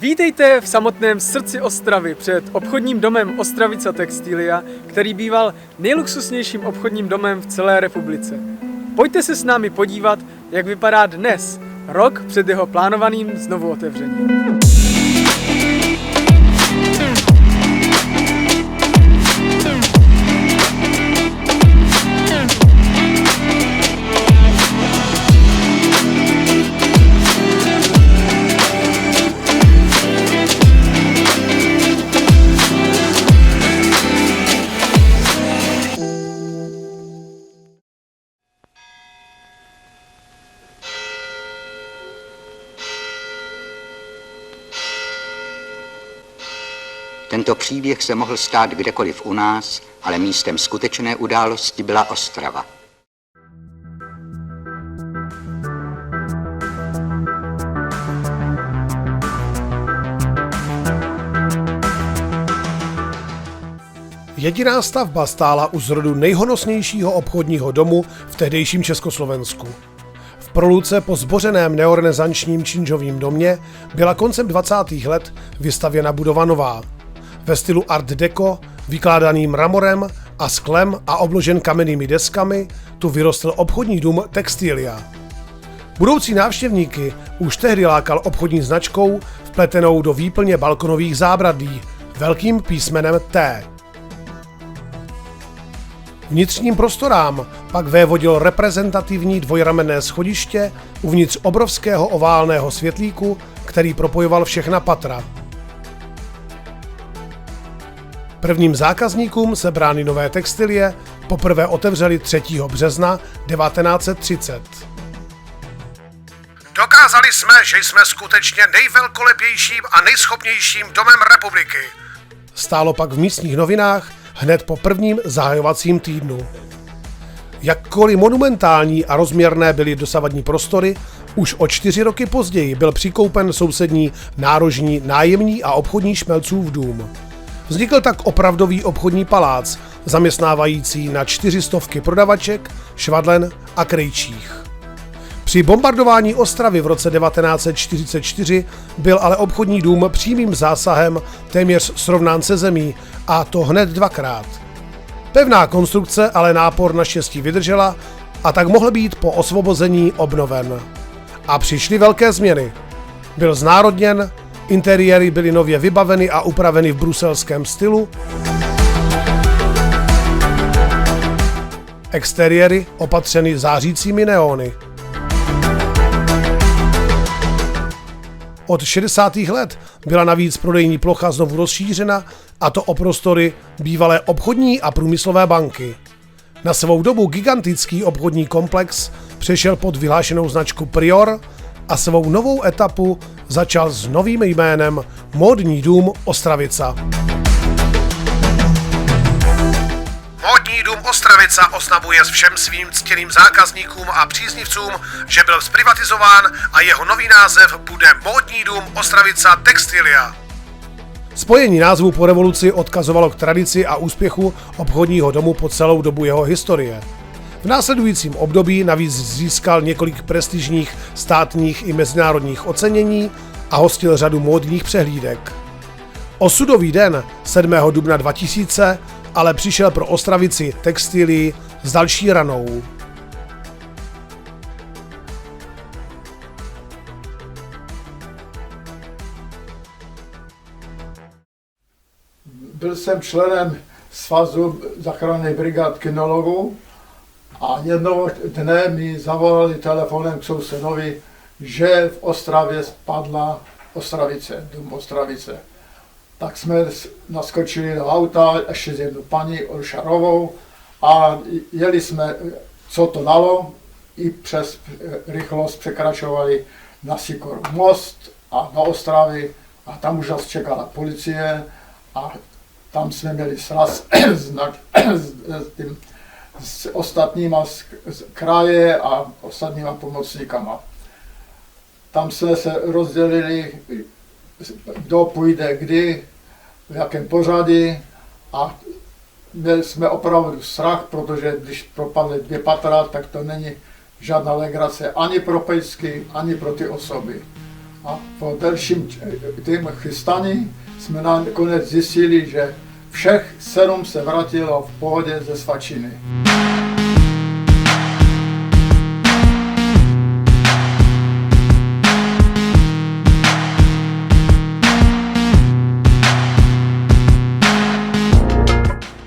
Vítejte v samotném srdci Ostravy před obchodním domem Ostravica Textilia, který býval nejluxusnějším obchodním domem v celé republice. Pojďte se s námi podívat, jak vypadá dnes, rok před jeho plánovaným znovu otevřením. Tento příběh se mohl stát kdekoliv u nás, ale místem skutečné události byla Ostrava. Jediná stavba stála u zrodu nejhonosnějšího obchodního domu v tehdejším Československu. V Proluce po zbořeném neorenesančním činžovým domě byla koncem 20. let vystavěna budova nová. Ve stylu art deco, vykládaným mramorem a sklem a obložen kamennými deskami, tu vyrostl obchodní dům Textilia. Budoucí návštěvníky už tehdy lákal obchodní značkou vpletenou do výplně balkonových zábradlí, velkým písmenem T. Vnitřním prostorám pak vévodil reprezentativní dvojramenné schodiště uvnitř obrovského oválného světlíku, který propojoval všechna patra. Prvním zákazníkům se brány Nové Textilie poprvé otevřely 3. března 1930. Dokázali jsme, že jsme skutečně nejvelkolepějším a nejschopnějším domem republiky. Stálo pak v místních novinách hned po prvním zahajovacím týdnu. Jakkoliv monumentální a rozměrné byly dosavadní prostory, už o 4 roky později byl přikoupen sousední nárožní nájemní a obchodní Šmelcův dům. Vznikl tak opravdový obchodní palác, zaměstnávající na 400 prodavaček, švadlen a krejčích. Při bombardování Ostravy v roce 1944 byl ale obchodní dům přímým zásahem téměř srovnán se zemí, a to hned 2krát. Pevná konstrukce ale nápor naštěstí vydržela a tak mohl být po osvobození obnoven. A přišly velké změny. Byl znárodněn, interiéry byly nově vybaveny a upraveny v bruselském stylu, exteriéry opatřeny zářícími neony. Od 60. let byla navíc prodejní plocha znovu rozšířena, a to o prostory bývalé obchodní a průmyslové banky. Na svou dobu gigantický obchodní komplex přešel pod vyhlášenou značku Prior a svou novou etapu začal s novým jménem Módní dům Ostravica. Módní dům Ostravica oznamuje všem svým ctěným zákazníkům a příznivcům, že byl zprivatizován a jeho nový název bude Módní dům Ostravica Textilia. Spojení názvu po revoluci odkazovalo k tradici a úspěchu obchodního domu po celou dobu jeho historie. V následujícím období navíc získal několik prestižních státních i mezinárodních ocenění a hostil řadu módních přehlídek. Osudový den 7. dubna 2000 ale přišel pro Ostravici Textilii s další ranou. Byl jsem členem Svazu záchranných brigád kinologů a jednoho dne mi zavolali telefonem k sousedovi, že v Ostravě spadla Ostravice, dům Ostravice. Tak jsme naskočili do auta ještě s jednou paní Olšarovou a jeli jsme, co to dalo, i přes rychlost překračovali na Sikoru most a do Ostravy a tam už nás čekala policie a tam jsme měli sraz s ostatníma z kraje a ostatníma pomocníkama. Tam jsme se rozdělili, kdo půjde kdy, v jakém pořadí a měli jsme opravdu strach, protože když propadly 2 patra, tak to není žádná legrace ani pro pejsky, ani pro ty osoby. A po delším tím chystání jsme nakonec zjistili, že všech 7 se vrátilo v pohodě ze svačiny.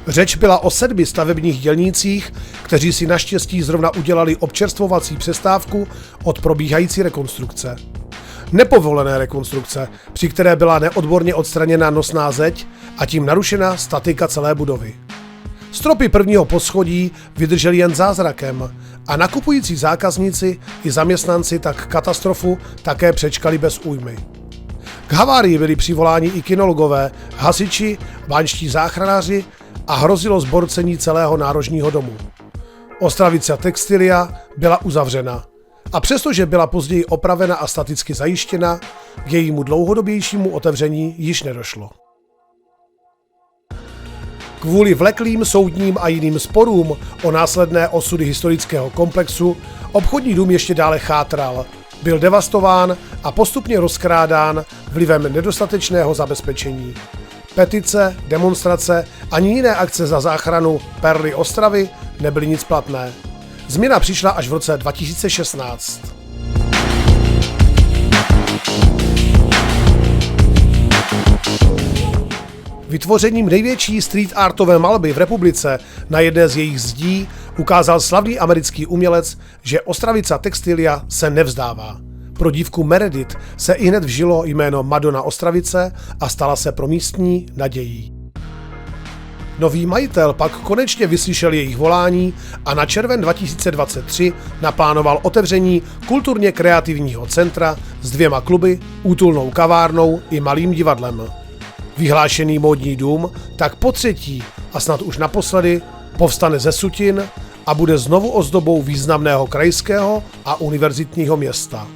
Řeč byla o 7 stavebních dělnících, kteří si naštěstí zrovna udělali občerstvovací přestávku od probíhající rekonstrukce. Nepovolené rekonstrukce, při které byla neodborně odstraněna nosná zeď a tím narušena statika celé budovy. Stropy prvního poschodí vydržely jen zázrakem a nakupující zákazníci i zaměstnanci tak katastrofu také přečkali bez újmy. K havárii byli přivoláni i kinologové, hasiči, báňští záchranáři a hrozilo zborcení celého nárožního domu. Ostravice Textilia byla uzavřena a přestože byla později opravena a staticky zajištěna, k jejímu dlouhodobějšímu otevření již nedošlo. Kvůli vleklým soudním a jiným sporům o následné osudy historického komplexu obchodní dům ještě dále chátral, byl devastován a postupně rozkrádán vlivem nedostatečného zabezpečení. Petice, demonstrace ani jiné akce za záchranu perly Ostravy nebyly nic platné. Změna přišla až v roce 2016. Vytvořením největší street artové malby v republice na jedné z jejich zdí ukázal slavný americký umělec, že Ostravica Textilia se nevzdává. Pro dívku Meredith se ihned vžilo jméno Madonna Ostravice a stala se pro místní nadějí. Nový majitel pak konečně vyslyšel jejich volání a na červen 2023 naplánoval otevření kulturně kreativního centra s 2 kluby, útulnou kavárnou i malým divadlem. Vyhlášený módní dům tak po 3. a snad už naposledy povstane ze sutin a bude znovu ozdobou významného krajského a univerzitního města.